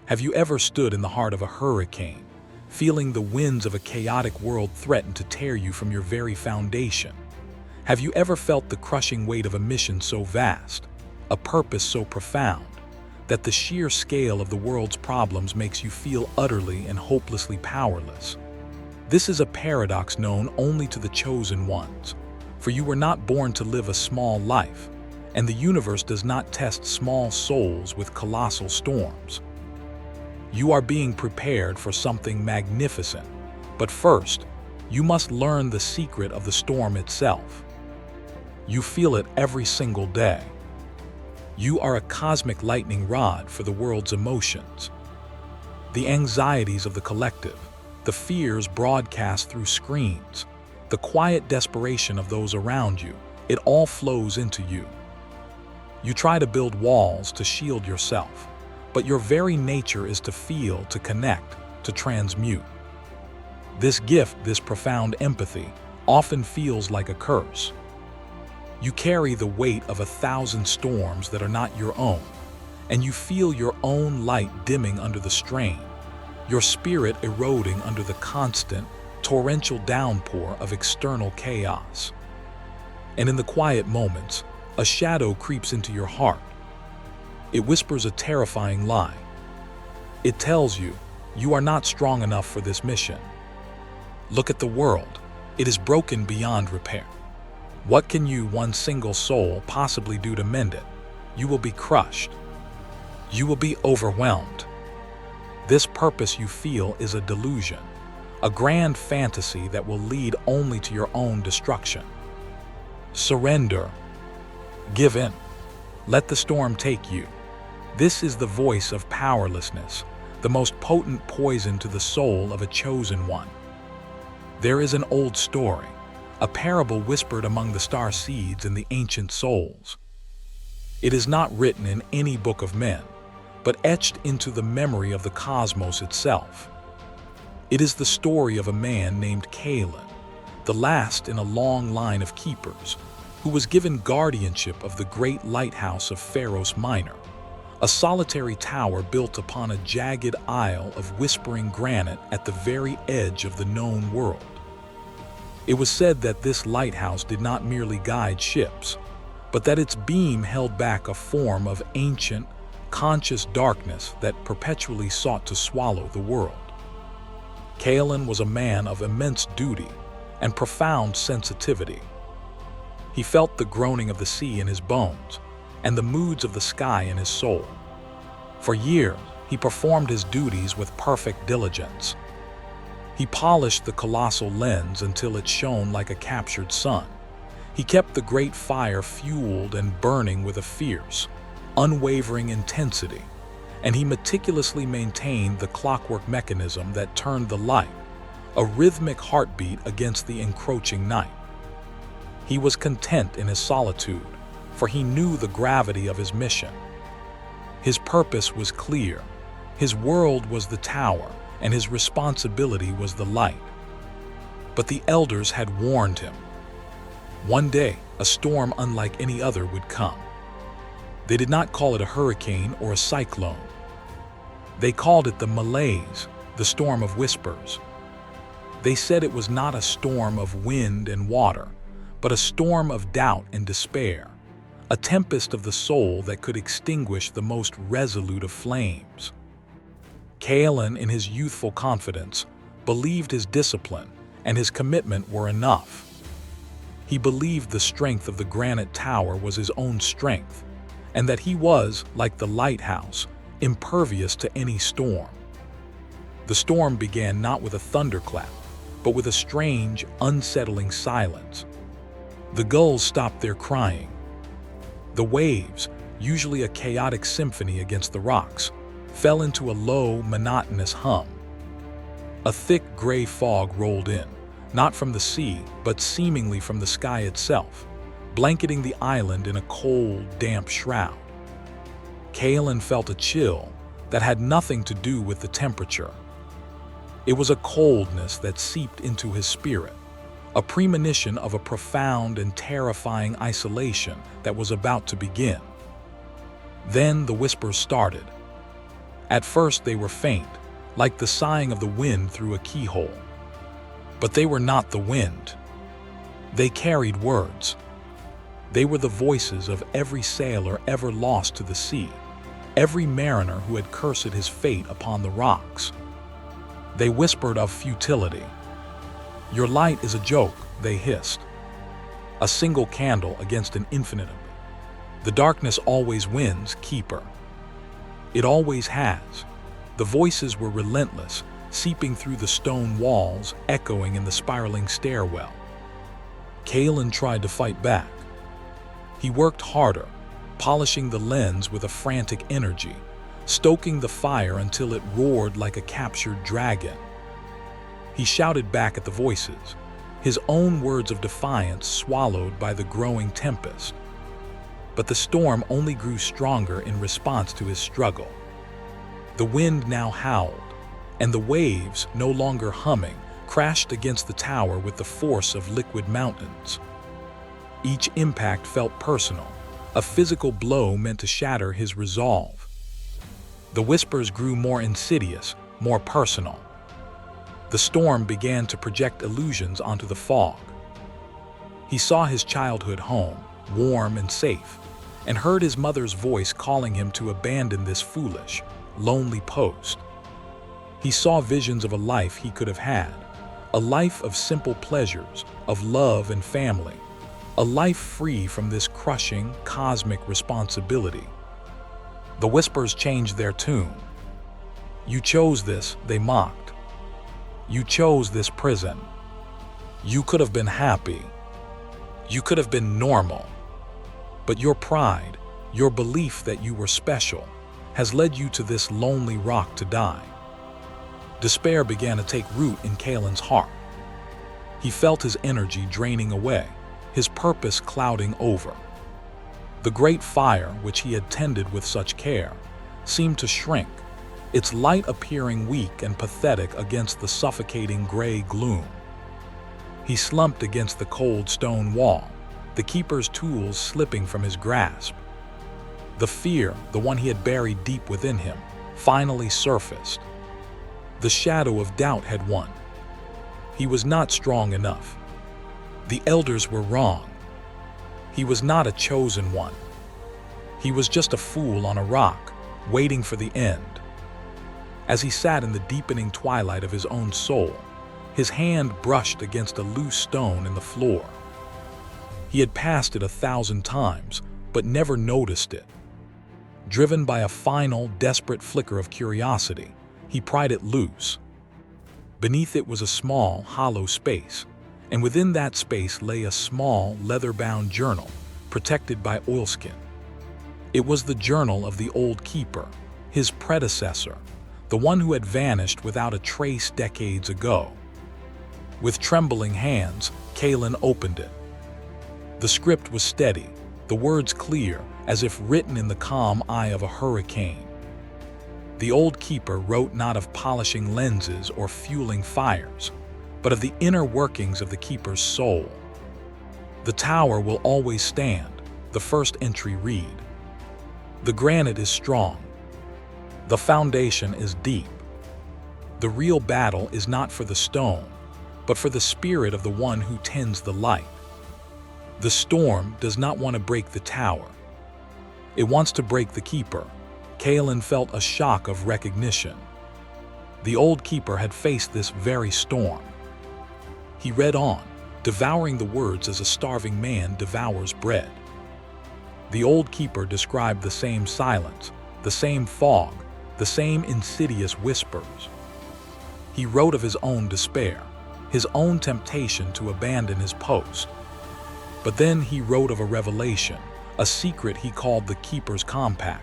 Have you ever stood in the heart of a hurricane, feeling the winds of a chaotic world threaten to tear you from your very foundation? Have you ever felt the crushing weight of a mission so vast, a purpose so profound, that the sheer scale of the world's problems makes you feel utterly and hopelessly powerless? This is a paradox known only to the chosen ones, for you were not born to live a small life, and the universe does not test small souls with colossal storms. You are being prepared for something magnificent, but first, you must learn the secret of the storm itself. You feel it every single day. You are a cosmic lightning rod for the world's emotions. The anxieties of the collective, the fears broadcast through screens, the quiet desperation of those around you, it all flows into you. You try to build walls to shield yourself, but your very nature is to feel, to connect, to transmute. This gift, this profound empathy, often feels like a curse. You carry the weight of 1,000 storms that are not your own, and you feel your own light dimming under the strain, your spirit eroding under the constant, torrential downpour of external chaos. And in the quiet moments, a shadow creeps into your heart. It whispers a terrifying lie. It tells you, you are not strong enough for this mission. Look at the world. It is broken beyond repair. What can you, one single soul, possibly do to mend it? You will be crushed. You will be overwhelmed. This purpose you feel is a delusion, a grand fantasy that will lead only to your own destruction. Surrender. Give in. Let the storm take you. This is the voice of powerlessness, the most potent poison to the soul of a chosen one. There is an old story, a parable whispered among the starseeds and the ancient souls. It is not written in any book of men, but etched into the memory of the cosmos itself. It is the story of a man named Kaelen, the last in a long line of keepers, who was given guardianship of the great lighthouse of Pharos Minor, a solitary tower built upon a jagged isle of whispering granite at the very edge of the known world. It was said that this lighthouse did not merely guide ships, but that its beam held back a form of ancient, conscious darkness that perpetually sought to swallow the world. Kaelen was a man of immense duty and profound sensitivity. He felt the groaning of the sea in his bones and the moods of the sky in his soul. For years, he performed his duties with perfect diligence. He polished the colossal lens until it shone like a captured sun. He kept the great fire fueled and burning with a fierce, unwavering intensity, and he meticulously maintained the clockwork mechanism that turned the light, a rhythmic heartbeat against the encroaching night. He was content in his solitude, for he knew the gravity of his mission. His purpose was clear. His world was the tower, and his responsibility was the light. But the elders had warned him. One day, a storm unlike any other would come. They did not call it a hurricane or a cyclone. They called it the malaise, the storm of whispers. They said it was not a storm of wind and water, but a storm of doubt and despair, a tempest of the soul that could extinguish the most resolute of flames. Kaelen, in his youthful confidence, believed his discipline and his commitment were enough. He believed the strength of the granite tower was his own strength, and that he was, like the lighthouse, impervious to any storm. The storm began not with a thunderclap, but with a strange, unsettling silence. The gulls stopped their crying. The waves, usually a chaotic symphony against the rocks, fell into a low, monotonous hum. A thick gray fog rolled in, not from the sea, but seemingly from the sky itself, blanketing the island in a cold, damp shroud. Kaelen felt a chill that had nothing to do with the temperature. It was a coldness that seeped into his spirit, a premonition of a profound and terrifying isolation that was about to begin. Then the whispers started. At first they were faint, like the sighing of the wind through a keyhole. But they were not the wind. They carried words. They were the voices of every sailor ever lost to the sea, every mariner who had cursed his fate upon the rocks. They whispered of futility. "Your light is a joke," they hissed. "A single candle against an infinite. The darkness always wins, keeper. It always has." The voices were relentless, seeping through the stone walls, echoing in the spiraling stairwell. Kaelen tried to fight back. He worked harder, polishing the lens with a frantic energy, stoking the fire until it roared like a captured dragon. He shouted back at the voices, his own words of defiance swallowed by the growing tempest. But the storm only grew stronger in response to his struggle. The wind now howled, and the waves, no longer humming, crashed against the tower with the force of liquid mountains. Each impact felt personal, a physical blow meant to shatter his resolve. The whispers grew more insidious, more personal. The storm began to project illusions onto the fog. He saw his childhood home, warm and safe, and heard his mother's voice calling him to abandon this foolish, lonely post. He saw visions of a life he could have had, a life of simple pleasures, of love and family, a life free from this crushing, cosmic responsibility. The whispers changed their tune. "You chose this," they mocked. "You chose this prison. You could have been happy. You could have been normal. But your pride, your belief that you were special, has led you to this lonely rock to die." Despair began to take root in Kaelen's heart. He felt his energy draining away, his purpose clouding over. The great fire, which he had tended with such care, seemed to shrink, its light appearing weak and pathetic against the suffocating gray gloom. He slumped against the cold stone wall, the keeper's tools slipping from his grasp. The fear, the one he had buried deep within him, finally surfaced. The shadow of doubt had won. He was not strong enough. The elders were wrong. He was not a chosen one. He was just a fool on a rock, waiting for the end. As he sat in the deepening twilight of his own soul, his hand brushed against a loose stone in the floor. He had passed it 1,000 times, but never noticed it. Driven by a final, desperate flicker of curiosity, he pried it loose. Beneath it was a small, hollow space, and within that space lay a small, leather-bound journal, protected by oilskin. It was the journal of the old keeper, his predecessor, the one who had vanished without a trace decades ago. With trembling hands, Kaelen opened it. The script was steady, the words clear, as if written in the calm eye of a hurricane. The old keeper wrote not of polishing lenses or fueling fires, but of the inner workings of the keeper's soul. "The tower will always stand," the first entry read. "The granite is strong. The foundation is deep. The real battle is not for the stone, but for the spirit of the one who tends the light. The storm does not want to break the tower. It wants to break the keeper." Kaelen felt a shock of recognition. The old keeper had faced this very storm. He read on, devouring the words as a starving man devours bread. The old keeper described the same silence, the same fog, the same insidious whispers. He wrote of his own despair, his own temptation to abandon his post. But then he wrote of a revelation, a secret he called the Keeper's Compact.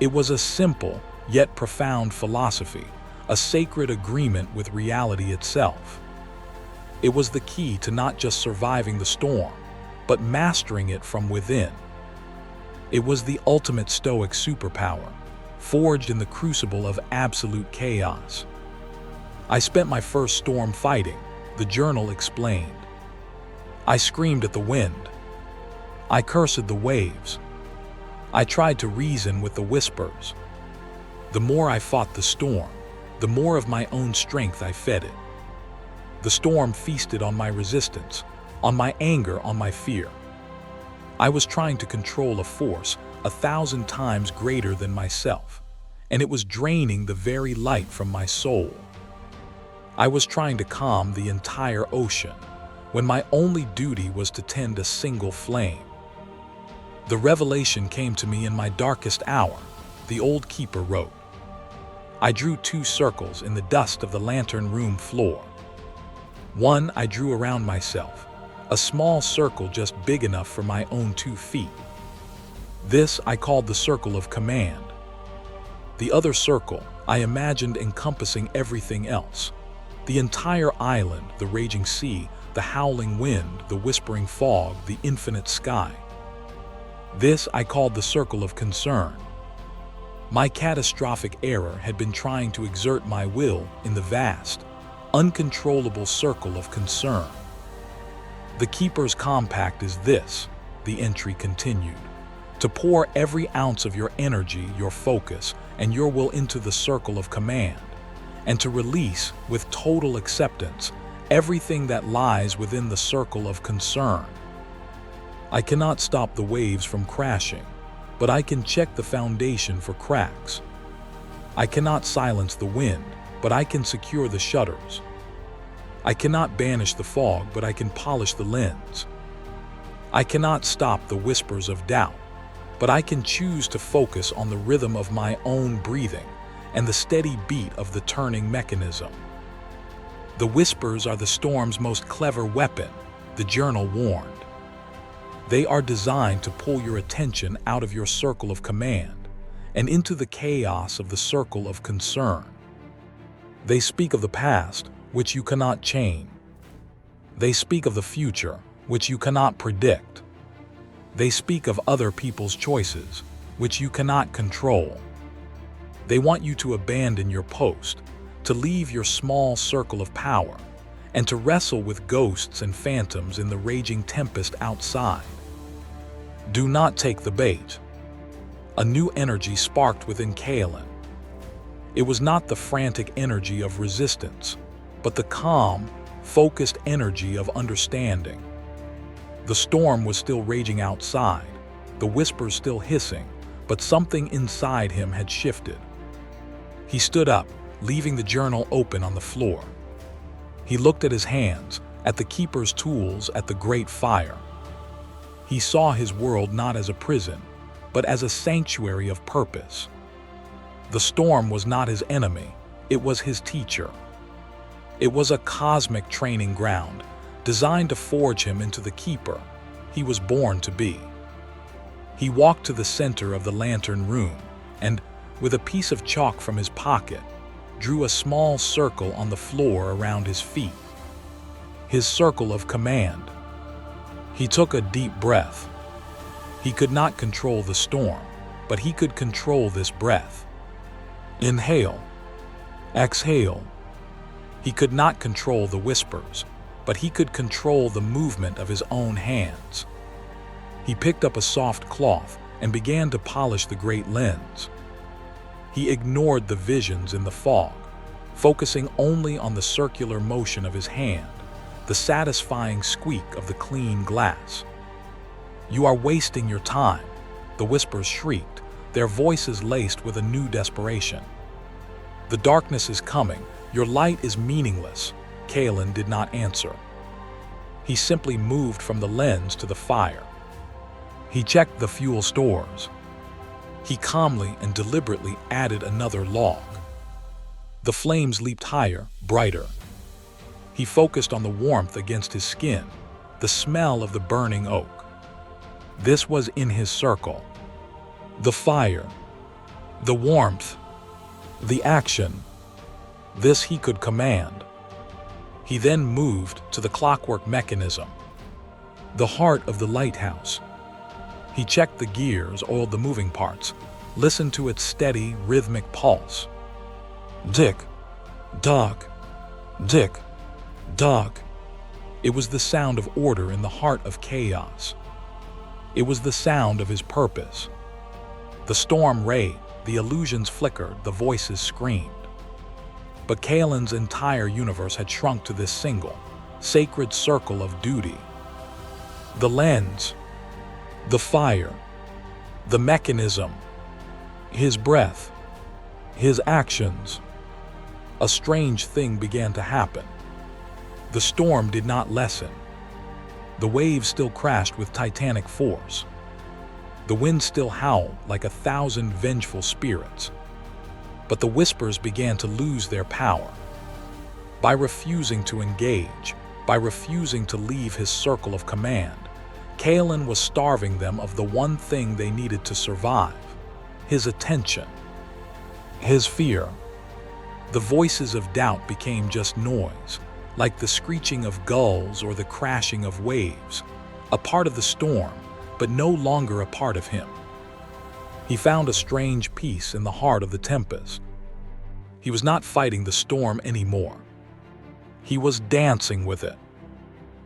It was a simple, yet profound philosophy, a sacred agreement with reality itself. It was the key to not just surviving the storm, but mastering it from within. It was the ultimate Stoic superpower, forged in the crucible of absolute chaos. "I spent my first storm fighting," the journal explained. "I screamed at the wind. I cursed the waves. I tried to reason with the whispers. The more I fought the storm, the more of my own strength I fed it. The storm feasted on my resistance, on my anger, on my fear. I was trying to control a force 1,000 times greater than myself, and it was draining the very light from my soul. I was trying to calm the entire ocean, when my only duty was to tend a single flame. The revelation came to me in my darkest hour, the old keeper wrote. I drew 2 circles in the dust of the lantern room floor. One I drew around myself, a small circle just big enough for my own 2 feet. This I called the circle of command. The other circle I imagined encompassing everything else. The entire island, the raging sea, the howling wind, the whispering fog, the infinite sky. This I called the circle of concern. My catastrophic error had been trying to exert my will in the vast, uncontrollable circle of concern. The Keeper's compact is this, the entry continued, to pour every ounce of your energy, your focus, and your will into the circle of command, and to release, with total acceptance, everything that lies within the circle of concern. I cannot stop the waves from crashing, but I can check the foundation for cracks. I cannot silence the wind, but I can secure the shutters. I cannot banish the fog, but I can polish the lens. I cannot stop the whispers of doubt, but I can choose to focus on the rhythm of my own breathing and the steady beat of the turning mechanism. The whispers are the storm's most clever weapon, the journal warned. They are designed to pull your attention out of your circle of command and into the chaos of the circle of concern. They speak of the past, which you cannot change. They speak of the future, which you cannot predict. They speak of other people's choices, which you cannot control. They want you to abandon your post, to leave your small circle of power, and to wrestle with ghosts and phantoms in the raging tempest outside. Do not take the bait. A new energy sparked within Kaelen. It was not the frantic energy of resistance, but the calm, focused energy of understanding. The storm was still raging outside, the whispers still hissing, but something inside him had shifted. He stood up, leaving the journal open on the floor. He looked at his hands, at the Keeper's tools, at the great fire. He saw his world not as a prison, but as a sanctuary of purpose. The storm was not his enemy, it was his teacher. It was a cosmic training ground, designed to forge him into the Keeper he was born to be. He walked to the center of the lantern room and, with a piece of chalk from his pocket, drew a small circle on the floor around his feet. His circle of command. He took a deep breath. He could not control the storm, but he could control this breath. Inhale. Exhale. He could not control the whispers, but he could control the movement of his own hands. He picked up a soft cloth and began to polish the great lens. He ignored the visions in the fog, focusing only on the circular motion of his hand, the satisfying squeak of the clean glass. You are wasting your time, the whispers shrieked, their voices laced with a new desperation. The darkness is coming, your light is meaningless. Kaelen did not answer. He simply moved from the lens to the fire. He checked the fuel stores. He calmly and deliberately added another log. The flames leaped higher, brighter. He focused on the warmth against his skin, the smell of the burning oak. This was in his circle. The fire, the warmth, the action. This he could command. He then moved to the clockwork mechanism, the heart of the lighthouse. He checked the gears, oiled the moving parts, listened to its steady, rhythmic pulse. Dick, dog, dick, dog. It was the sound of order in the heart of chaos. It was the sound of his purpose. The storm raged, the illusions flickered, the voices screamed. But Kaelen's entire universe had shrunk to this single, sacred circle of duty. The lens, the fire, the mechanism, his breath, his actions. A strange thing began to happen. The storm did not lessen. The waves still crashed with titanic force. The wind still howled like 1,000 vengeful spirits. But the whispers began to lose their power. By refusing to engage, by refusing to leave his circle of command, Kaelen was starving them of the one thing they needed to survive: his attention, his fear. The voices of doubt became just noise, like the screeching of gulls or the crashing of waves, a part of the storm, but no longer a part of him. He found a strange peace in the heart of the tempest. He was not fighting the storm anymore. He was dancing with it.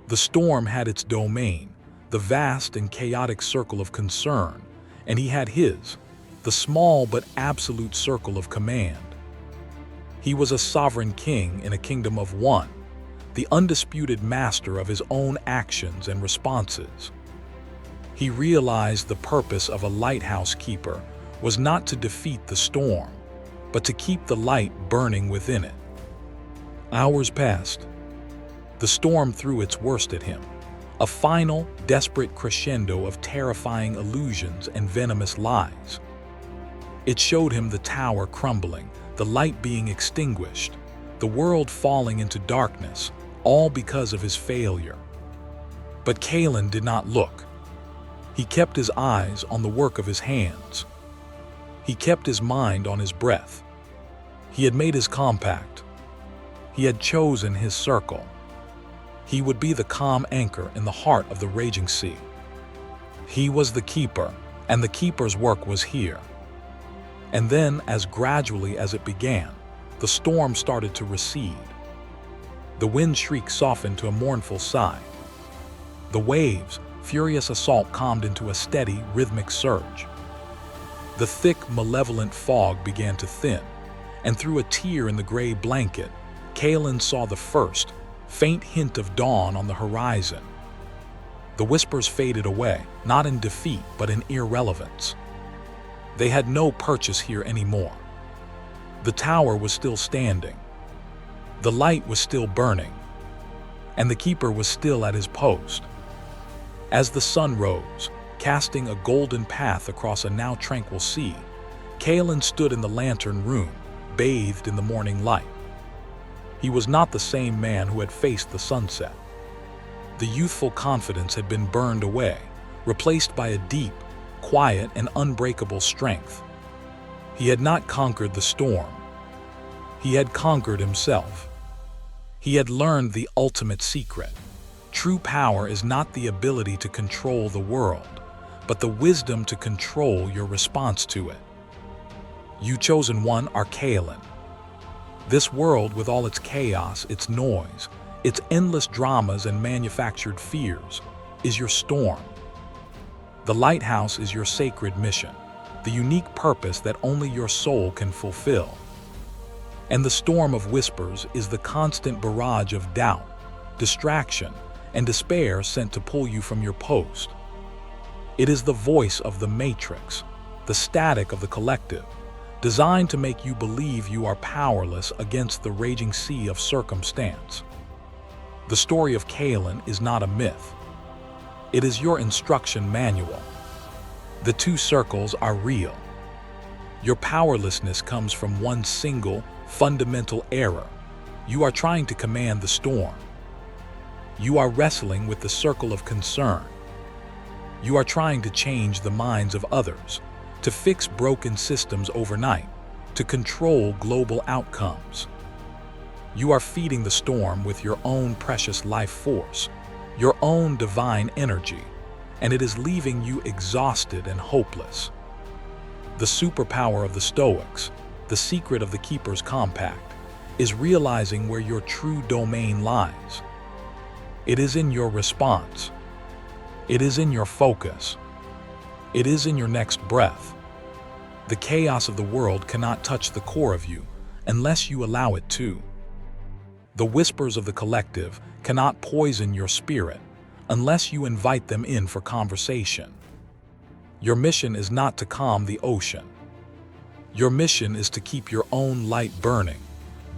The storm had its domain, the vast and chaotic circle of concern, and he had his, the small but absolute circle of command. He was a sovereign king in a kingdom of one, the undisputed master of his own actions and responses. He realized the purpose of a lighthouse keeper was not to defeat the storm, but to keep the light burning within it. Hours passed. The storm threw its worst at him, a final, desperate crescendo of terrifying illusions and venomous lies. It showed him the tower crumbling, the light being extinguished, the world falling into darkness, all because of his failure. But Kaelen did not look. He kept his eyes on the work of his hands. He kept his mind on his breath. He had made his compact. He had chosen his circle. He would be the calm anchor in the heart of the raging sea. He was the keeper, and the keeper's work was here. And then, as gradually as it began, the storm started to recede. The wind shriek softened to a mournful sigh. The waves' furious assault calmed into a steady, rhythmic surge. The thick, malevolent fog began to thin, and through a tear in the gray blanket, Kaelen saw the first, faint hint of dawn on the horizon. The whispers faded away, not in defeat, but in irrelevance. They had no purchase here anymore. The tower was still standing. The light was still burning. And the keeper was still at his post. As the sun rose, casting a golden path across a now tranquil sea, Kaelen stood in the lantern room, bathed in the morning light. He was not the same man who had faced the sunset. The youthful confidence had been burned away, replaced by a deep, quiet, and unbreakable strength. He had not conquered the storm. He had conquered himself. He had learned the ultimate secret. True power is not the ability to control the world, but the wisdom to control your response to it. You chosen one are Kaelen. This world, with all its chaos, its noise, its endless dramas and manufactured fears, is your storm. The lighthouse is your sacred mission, the unique purpose that only your soul can fulfill. And the storm of whispers is the constant barrage of doubt, distraction, and despair sent to pull you from your post. It is the voice of the matrix, the static of the collective, designed to make you believe you are powerless against the raging sea of circumstance. The story of Kaelen is not a myth. It is your instruction manual. The two circles are real. Your powerlessness comes from one single, fundamental error. You are trying to command the storm. You are wrestling with the circle of concern. You are trying to change the minds of others, to fix broken systems overnight, to control global outcomes. You are feeding the storm with your own precious life force, your own divine energy, and it is leaving you exhausted and hopeless. The superpower of the Stoics, the secret of the Keeper's compact, is realizing where your true domain lies. It is in your response. It is in your focus. It is in your next breath. The chaos of the world cannot touch the core of you unless you allow it to. The whispers of the collective cannot poison your spirit unless you invite them in for conversation. Your mission is not to calm the ocean. Your mission is to keep your own light burning,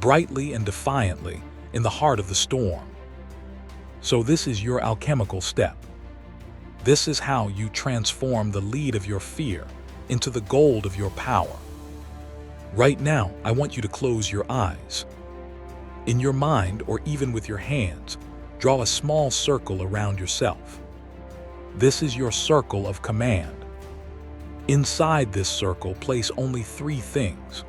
brightly and defiantly, in the heart of the storm. So this is your alchemical step. This is how you transform the lead of your fear into the gold of your power. Right now, I want you to close your eyes. In your mind, or even with your hands, draw a small circle around yourself. This is your circle of command. Inside this circle, place only 3 things: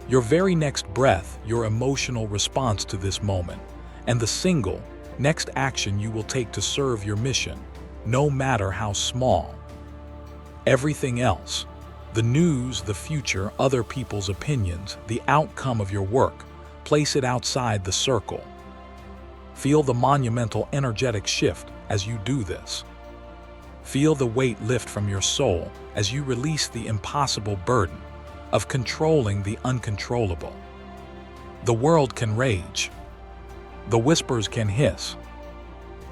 your very next breath, your emotional response to this moment, and the single next action you will take to serve your mission, no matter how small. Everything else, the news, the future, other people's opinions, the outcome of your work, place it outside the circle. Feel the monumental energetic shift as you do this. Feel the weight lift from your soul as you release the impossible burden of controlling the uncontrollable. The world can rage. The whispers can hiss.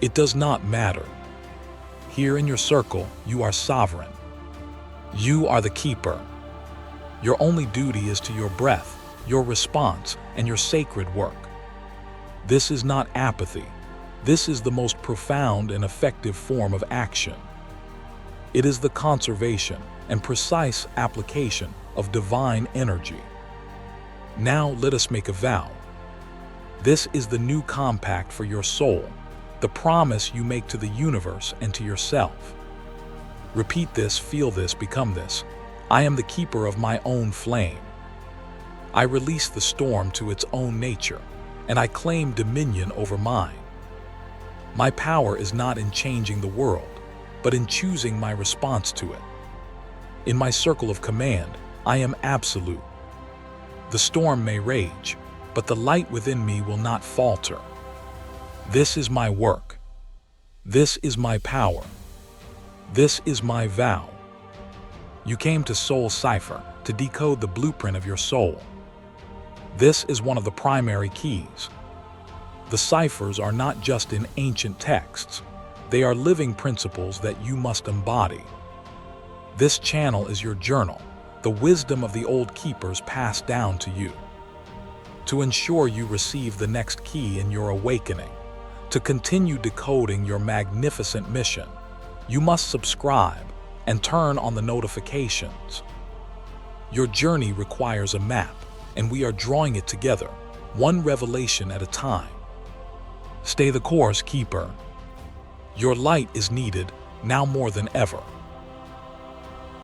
It does not matter. Here in your circle, you are sovereign. You are the keeper. Your only duty is to your breath, your response, and your sacred work. This is not apathy. This is the most profound and effective form of action. It is the conservation and precise application of divine energy. Now let us make a vow. This is the new compact for your soul, the promise you make to the universe and to yourself. Repeat this, feel this, become this. I am the keeper of my own flame. I release the storm to its own nature, and I claim dominion over mine. My power is not in changing the world, but in choosing my response to it. In my circle of command, I am absolute. The storm may rage, but the light within me will not falter. This is my work. This is my power. This is my vow. You came to Soul Cipher to decode the blueprint of your soul. This is one of the primary keys. The ciphers are not just in ancient texts. They are living principles that you must embody. This channel is your journal, the wisdom of the old keepers passed down to you. To ensure you receive the next key in your awakening, to continue decoding your magnificent mission, you must subscribe and turn on the notifications. Your journey requires a map, and we are drawing it together, one revelation at a time. Stay the course, Keeper. Your light is needed now more than ever.